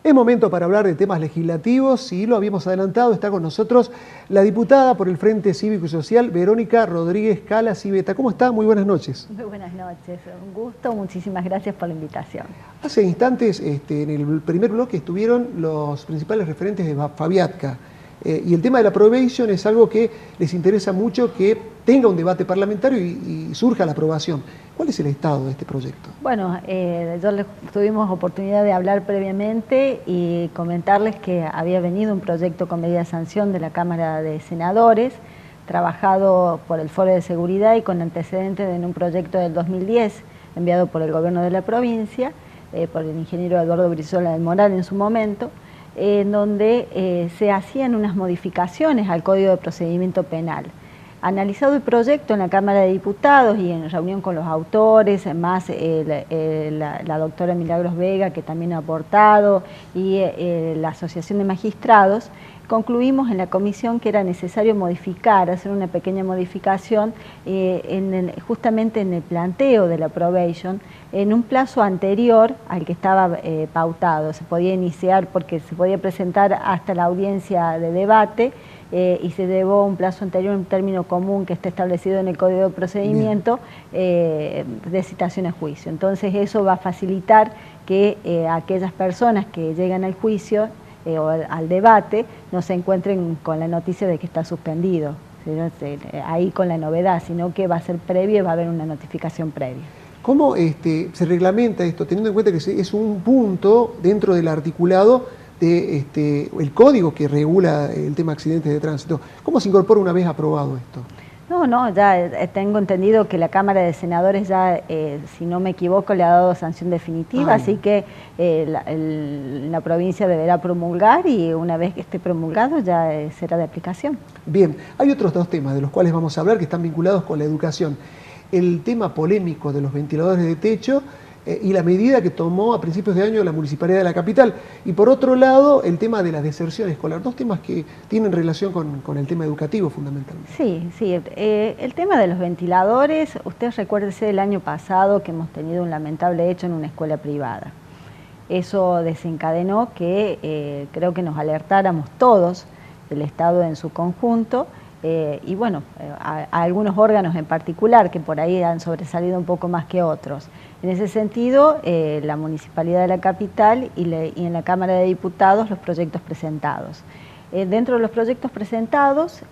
Es momento para hablar de temas legislativos y lo habíamos adelantado. Está con nosotros la diputada por el Frente Cívico y Social, Verónica Rodríguez Cala Civeta. ¿Cómo está? Muy buenas noches. Muy buenas noches, un gusto, muchísimas gracias por la invitación. Hace instantes, en el primer bloque estuvieron los principales referentes de Fabiatca. Y el tema de la probation es algo que les interesa mucho que tenga un debate parlamentario y surja la aprobación. ¿Cuál es el estado de este proyecto? Bueno, tuvimos oportunidad de hablar previamente y comentarles que había venido un proyecto con medida de sanción de la Cámara de Senadores, trabajado por el Foro de Seguridad y con antecedentes en un proyecto del 2010 enviado por el gobierno de la provincia, por el ingeniero Eduardo Brizola del Moral en su momento, en donde se hacían unas modificaciones al Código de Procedimiento Penal. Analizado el proyecto en la Cámara de Diputados y en reunión con los autores, más la doctora Milagros Vega, que también ha aportado, y la Asociación de Magistrados, concluimos en la comisión que era necesario modificar, hacer una pequeña modificación justamente en el planteo de la probation, en un plazo anterior al que estaba pautado. Se podía iniciar porque se podía presentar hasta la audiencia de debate, y se llevó un plazo anterior, un término común que está establecido en el Código de Procedimiento de citación a juicio. Entonces eso va a facilitar que aquellas personas que llegan al juicio o al debate no se encuentren con la noticia de que está suspendido, ahí con la novedad, sino que va a ser previo y va a haber una notificación previa. ¿Cómo se reglamenta esto, teniendo en cuenta que es un punto dentro del articulado el código que regula el tema de accidentes de tránsito? ¿Cómo se incorpora una vez aprobado esto? No, ya tengo entendido que la Cámara de Senadores ya, si no me equivoco, le ha dado sanción definitiva, así que la provincia deberá promulgar y una vez que esté promulgado ya será de aplicación. Bien, hay otros dos temas de los cuales vamos a hablar que están vinculados con la educación. El tema polémico de los ventiladores de techo y la medida que tomó a principios de año la Municipalidad de la Capital. Y por otro lado, el tema de la deserción escolar. Dos temas que tienen relación con el tema educativo fundamentalmente. Sí. El tema de los ventiladores, usted recuérdese el año pasado que hemos tenido un lamentable hecho en una escuela privada. Eso desencadenó que creo que nos alertáramos todos, el Estado en su conjunto, y bueno, a algunos órganos en particular que por ahí han sobresalido un poco más que otros. En ese sentido, la Municipalidad de la Capital y en la Cámara de Diputados los proyectos presentados. Dentro de los proyectos presentados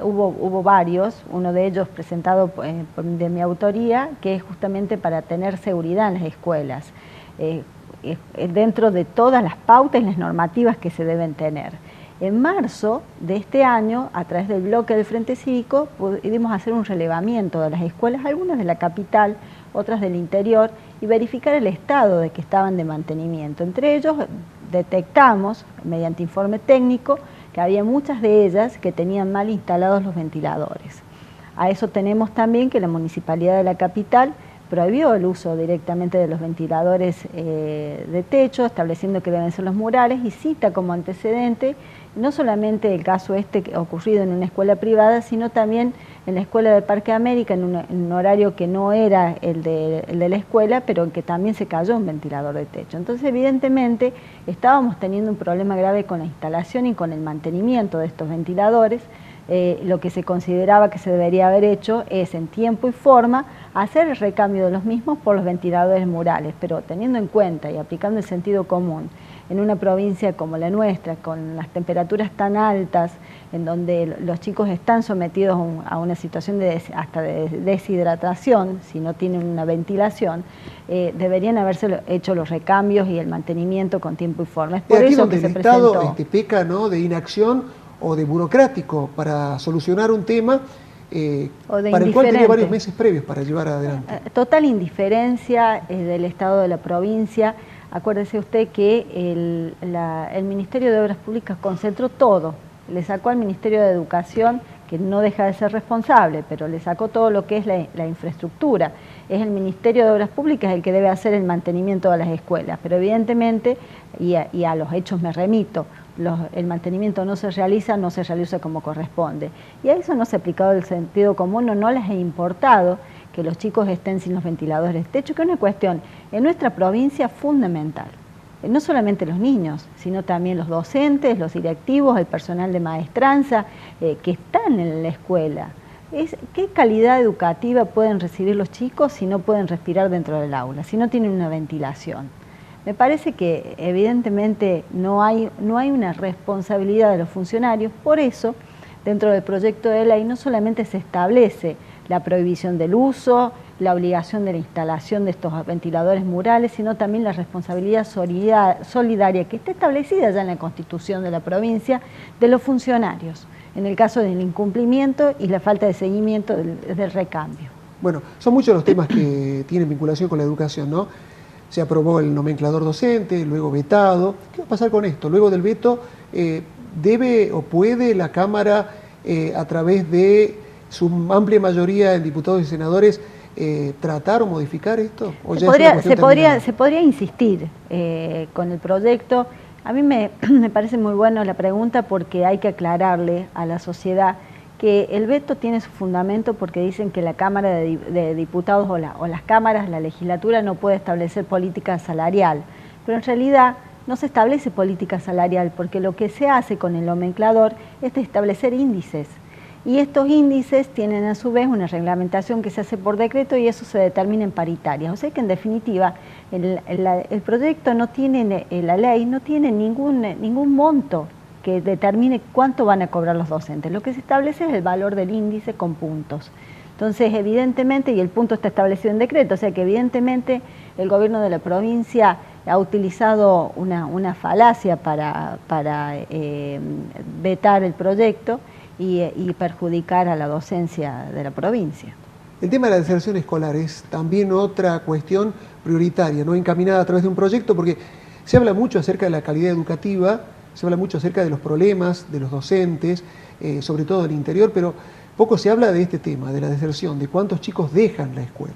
hubo varios, uno de ellos presentado de mi autoría, que es justamente para tener seguridad en las escuelas, dentro de todas las pautas y las normativas que se deben tener. En marzo de este año, a través del bloque del Frente Cívico, pudimos hacer un relevamiento de las escuelas, algunas de la capital, otras del interior, y verificar el estado de que estaban de mantenimiento. Entre ellos detectamos, mediante informe técnico, que había muchas de ellas que tenían mal instalados los ventiladores. A eso tenemos también que la Municipalidad de la Capital prohibió el uso directamente de los ventiladores de techo, estableciendo que deben ser los murales, y cita como antecedente no solamente el caso ocurrido en una escuela privada, sino también en la escuela del Parque América, en un horario que no era el de la escuela, pero en que también se cayó un ventilador de techo. Entonces, evidentemente, estábamos teniendo un problema grave con la instalación y con el mantenimiento de estos ventiladores. Lo que se consideraba que se debería haber hecho es, en tiempo y forma, hacer el recambio de los mismos por los ventiladores murales, pero teniendo en cuenta y aplicando el sentido común, en una provincia como la nuestra, con las temperaturas tan altas, en donde los chicos están sometidos a una situación hasta de deshidratación, si no tienen una ventilación, deberían haberse hecho los recambios y el mantenimiento con tiempo y forma. Es por eso que se presentó. El Estado peca, ¿no?, de inacción o de burocrático para solucionar un tema para el cual tenía varios meses previos para llevar adelante. Total indiferencia del Estado de la provincia. Acuérdese usted que el Ministerio de Obras Públicas concentró todo, le sacó al Ministerio de Educación, que no deja de ser responsable, pero le sacó todo lo que es la infraestructura. Es el Ministerio de Obras Públicas el que debe hacer el mantenimiento de las escuelas, pero evidentemente, y a los hechos me remito, el mantenimiento no se realiza como corresponde. Y a eso no se ha aplicado el sentido común, no les ha importado que los chicos estén sin los ventiladores de techo, que es una cuestión en nuestra provincia fundamental. no solamente los niños, sino también los docentes, los directivos, el personal de maestranza que están en la escuela. ¿Qué calidad educativa pueden recibir los chicos si no pueden respirar dentro del aula, si no tienen una ventilación? Me parece que evidentemente no hay una responsabilidad de los funcionarios, por eso dentro del proyecto de ley no solamente se establece la prohibición del uso, la obligación de la instalación de estos ventiladores murales, sino también la responsabilidad solidaria que está establecida ya en la Constitución de la provincia de los funcionarios, en el caso del incumplimiento y la falta de seguimiento del recambio. Bueno, son muchos los temas que tienen vinculación con la educación, ¿no? Se aprobó el nomenclador docente, luego vetado. ¿Qué va a pasar con esto? Luego del veto, ¿debe o puede la Cámara, a través de su amplia mayoría de diputados y senadores, tratar o modificar esto? ¿O se podría insistir con el proyecto? A mí me parece muy buena la pregunta porque hay que aclararle a la sociedad que el veto tiene su fundamento porque dicen que la Cámara de Diputados o las cámaras, la legislatura no puede establecer política salarial, pero en realidad no se establece política salarial porque lo que se hace con el nomenclador es establecer índices. Y estos índices tienen a su vez una reglamentación que se hace por decreto y eso se determina en paritarias. O sea que en definitiva el proyecto no tiene, la ley no tiene ningún monto que determine cuánto van a cobrar los docentes. Lo que se establece es el valor del índice con puntos. Entonces, evidentemente, y el punto está establecido en decreto, o sea que evidentemente el gobierno de la provincia ha utilizado una falacia para vetar el proyecto y perjudicar a la docencia de la provincia. El tema de la deserción escolar es también otra cuestión prioritaria, no encaminada a través de un proyecto, porque se habla mucho acerca de la calidad educativa, se habla mucho acerca de los problemas de los docentes, sobre todo del interior, pero poco se habla de este tema, de la deserción, de cuántos chicos dejan la escuela.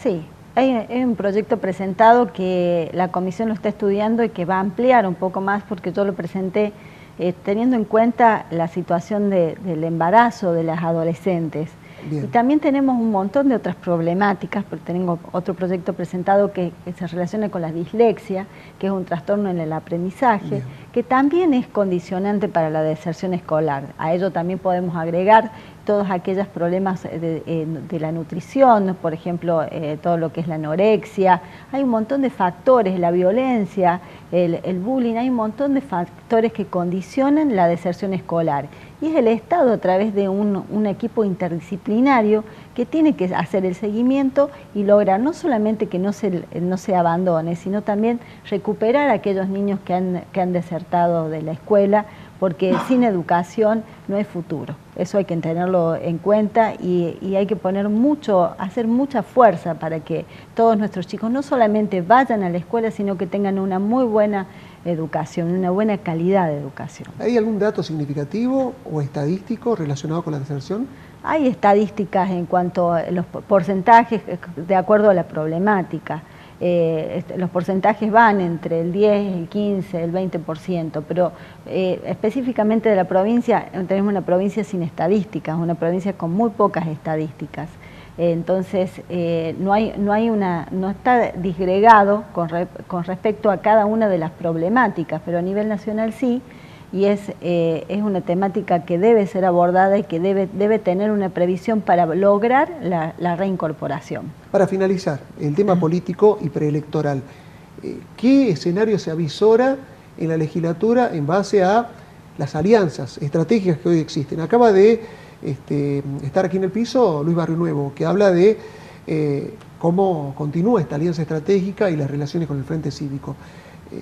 Sí, hay un proyecto presentado que la comisión lo está estudiando y que va a ampliar un poco más porque yo lo presenté teniendo en cuenta la situación del embarazo de las adolescentes. Bien. Y también tenemos un montón de otras problemáticas, porque tengo otro proyecto presentado que se relaciona con la dislexia, que es un trastorno en el aprendizaje, bien, que también es condicionante para la deserción escolar. A ello también podemos agregar todos aquellos problemas de la nutrición, por ejemplo, todo lo que es la anorexia. Hay un montón de factores, la violencia, el bullying, hay un montón de factores que condicionan la deserción escolar. Y es el Estado a través de un equipo interdisciplinario que tiene que hacer el seguimiento y lograr no solamente que no se abandone, sino también recuperar a aquellos niños que han desertado de la escuela, porque sin educación no hay futuro. Eso hay que tenerlo en cuenta y hay que hacer mucha fuerza para que todos nuestros chicos no solamente vayan a la escuela, sino que tengan una muy buena educación, una buena calidad de educación. ¿Hay algún dato significativo o estadístico relacionado con la deserción? Hay estadísticas en cuanto a los porcentajes de acuerdo a la problemática. Los porcentajes van entre el 10, el 15, el 20%, pero específicamente de la provincia, tenemos una provincia sin estadísticas, una provincia con muy pocas estadísticas. Entonces, no está disgregado con respecto a cada una de las problemáticas, pero a nivel nacional sí, y es una temática que debe ser abordada y que debe tener una previsión para lograr la reincorporación. Para finalizar, el tema político y preelectoral, ¿qué escenario se avisora en la legislatura en base a las alianzas estratégicas que hoy existen? Acaba de estar aquí en el piso Luis Barrio Nuevo, que habla de cómo continúa esta alianza estratégica y las relaciones con el Frente Cívico.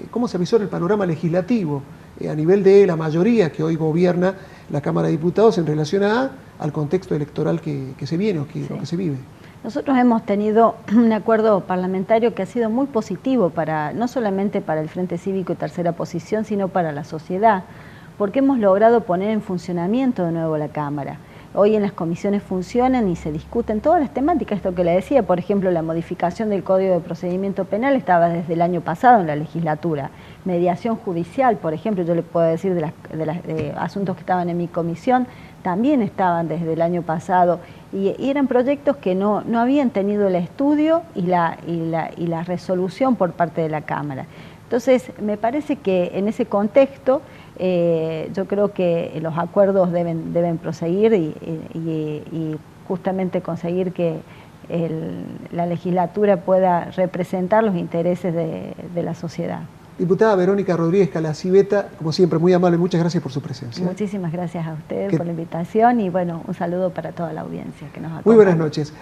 ¿Cómo se avisora el panorama legislativo a nivel de la mayoría que hoy gobierna la Cámara de Diputados en relación al contexto electoral que se viene o que se vive? Nosotros hemos tenido un acuerdo parlamentario que ha sido muy positivo no solamente para el Frente Cívico y Tercera Posición, sino para la sociedad, porque hemos logrado poner en funcionamiento de nuevo la Cámara. Hoy en las comisiones funcionan y se discuten todas las temáticas, esto que le decía, por ejemplo, la modificación del Código de Procedimiento Penal estaba desde el año pasado en la legislatura. Mediación judicial, por ejemplo, yo le puedo decir de los asuntos que estaban en mi comisión, también estaban desde el año pasado y eran proyectos que no habían tenido el estudio y la resolución por parte de la Cámara. Entonces, me parece que en ese contexto, yo creo que los acuerdos deben proseguir y justamente conseguir que la legislatura pueda representar los intereses de la sociedad. Diputada Verónica Rodríguez Calaciveta, como siempre, muy amable, muchas gracias por su presencia. Muchísimas gracias a ustedes por la invitación y bueno, un saludo para toda la audiencia que nos acompaña. Muy buenas noches.